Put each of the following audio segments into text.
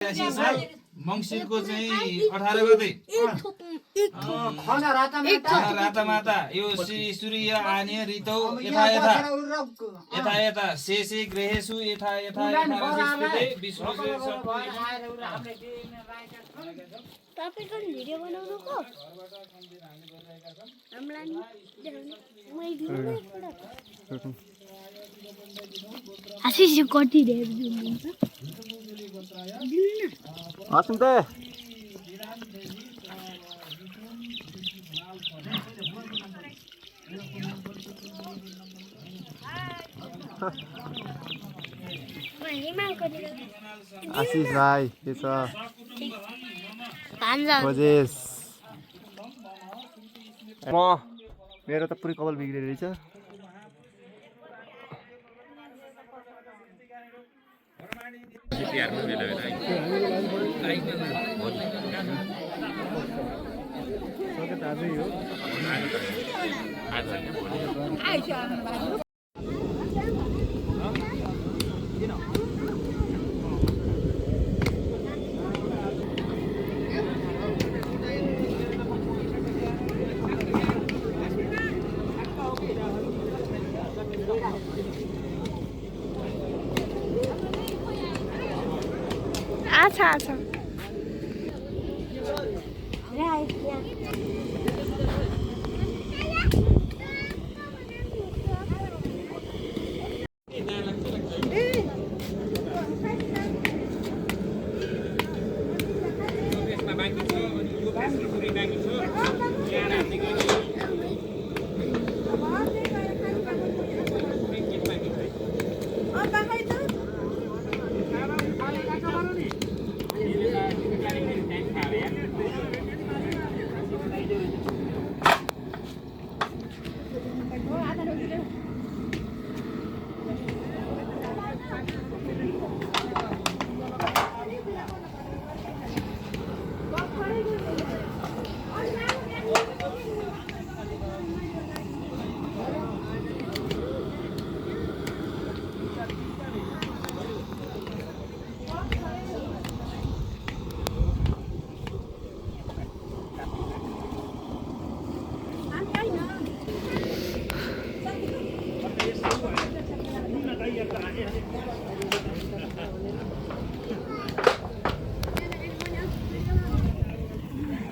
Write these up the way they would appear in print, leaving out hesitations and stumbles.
मंसिरको चाहिँ 18 गते रातामाता यो श्री सूर्य आने ऋतौ यथा यथा यथा यथा शेषे ग्रहेषु यथा यथा तपाईको भिडियो बनाउनुको हामीलाई नि आशिष यो कति धेरै दिनुहुन्छ आसिम त आशिष भाइ के छ खोजेस म मेरो त पुरै कपाल बिग्रेको रहेछ आछा आछा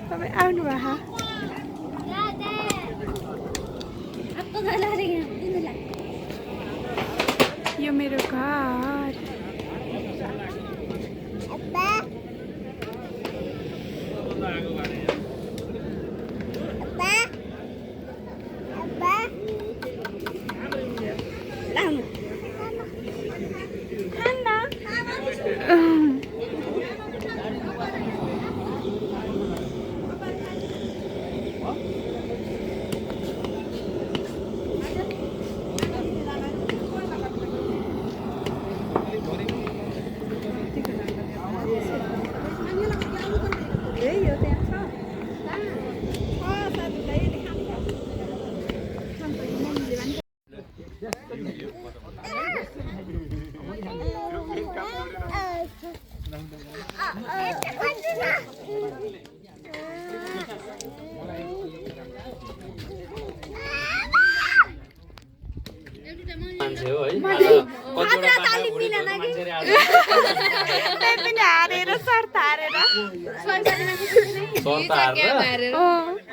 तपाईं आउनु भयो यो मेरो घर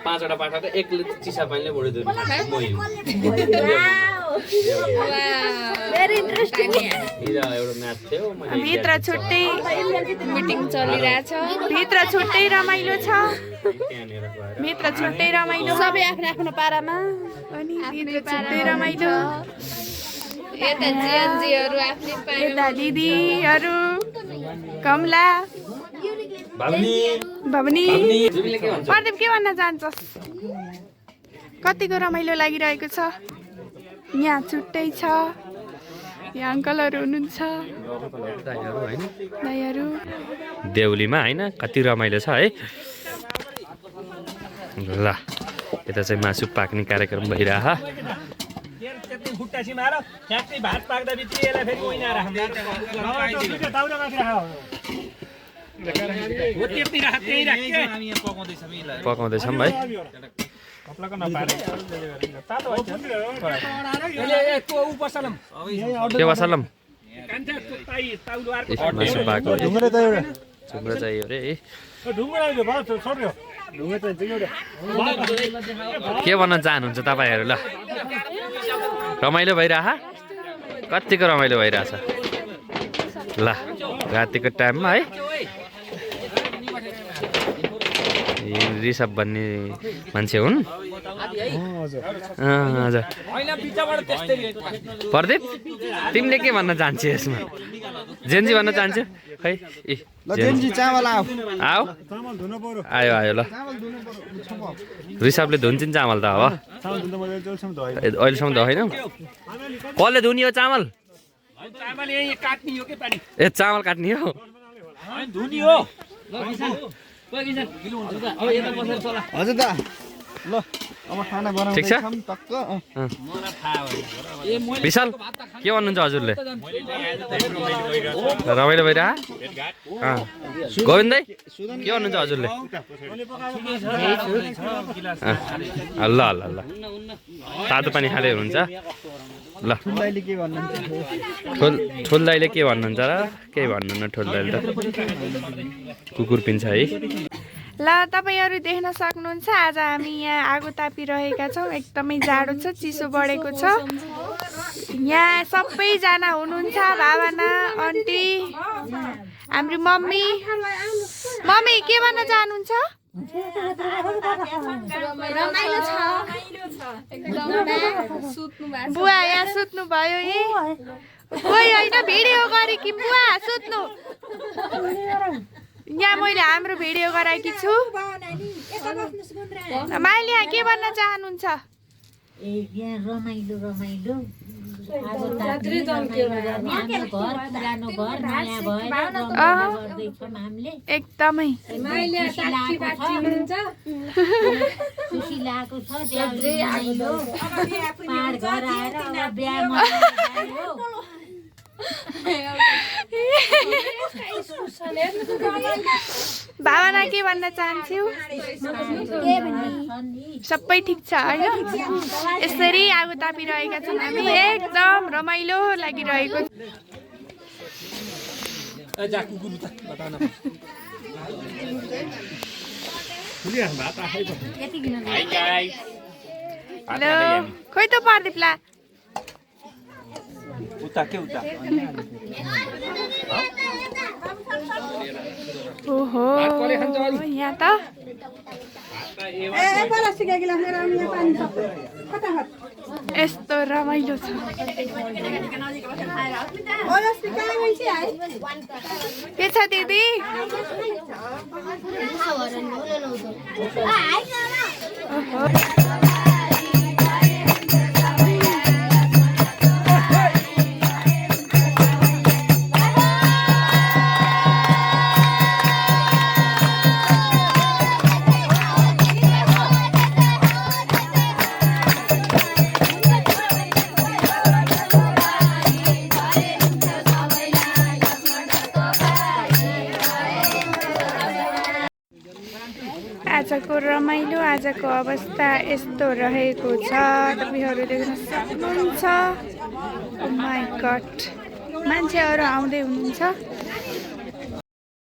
पाँचवटा पाठा त एक चिसा पानीले बुढिदिनु भित्र छुट्टै मिटिङ चलिरहेछ भित्र छुट्टै रमाइलो छ भित्र छुट्टै रमाइलो सबै आफ्नो आफ्नो पारामा अनि भित्र छुट्टै रमाइलो यता जिएनजीहरु आफ्नै पारामा यता दिदीहरु कमला भवनी प्रदीप के भन्न चाहन्छस् कतिको रमाइलो लागिरहेको छ यहाँ छुट्टै छ यहाँ अङ्कलहरू हुनुहुन्छ दाइहरू देउलीमा हैन कति रमाइलो छ है ल यता चाहिँ मासु पाक्ने कार्यक्रम भइरह हामी यहाँ पकाउँदैछौँ है ल। पकाउँदैछौँ है। के बसलम मासु पाएको ढुङ्ग्रा चाहियो अरे है। के भन्न चाहनुहुन्छ तपाईँहरू? ल रमाइलो भइरह कतिको रमाइलो भइरहेछ ल रातिको टाइममा है। ऋषभ भन्ने मान्छे हुन्। हजुर प्रदीप तिमीले के भन्न चाहन्छौ यसमा? जेन्जी भन्न चाहन्छु खै जेन्जी चामल आऊ आऊ आयो आयो ल। ऋषभले धुन्छन् चामल त अब अहिलेसम्म धोएन। कसले धुने हो चामल? ए चामल काट्ने हो हजुर दा। ल अब खाना ठिक छ। बनाउँदैछौँ टक्क। विशाल के भन्नुहुन्छ हजुरले? रमाइलो भइरह। गोविन्दै के भन्नुहुन्छ हजुरले? ल ल ल तातो पानी खाँदै हुनुहुन्छ ल। दाइले के भन्नुहुन्छ? ठुल दाइले के भन्नुहुन्छ र? केही भन्नुहुन्न ठुल दाइले त कुकुर पिन्छ है। ल तपाईँहरू देख्न सक्नुहुन्छ आज हामी यहाँ आगो तापिरहेका छौँ। एकदमै जाडो छ, चिसो बढेको छ। यहाँ सबैजना हुनुहुन्छ, भावना आन्टी, हाम्रो मम्मी। मम्मी के भन्न चाहनुहुन्छ? बुवा यहाँ सुत्नु भयो है। कोही होइन भिडियो गरे कि बुवा सुत्नु। यहाँ मैले हाम्रो भिडियो गराएकी छु। माइली यहाँ के भन्न चाहनुहुन्छ? रमाइलो रमाइलो एकदमै खुसी लागेको छ। पहाड घर आएर बिहा भावना के भन्न चाहन्छु? सबै ठिक छ होइन? यसरी आगो तापिरहेका छौँ हामी। एकदम रमाइलो लागिरहेको। हेलो खोइ त पर्दिप्ला ओहो यहाँ त यस्तो रमाइलो छ। के छ दिदी? आजको रमाइलो, आजको अवस्था यस्तो रहेको छ। तपाईँहरू देख्न सक्नुहुन्छ। ओ माई गड, मान्छेहरू आउँदै हुनुहुन्छ।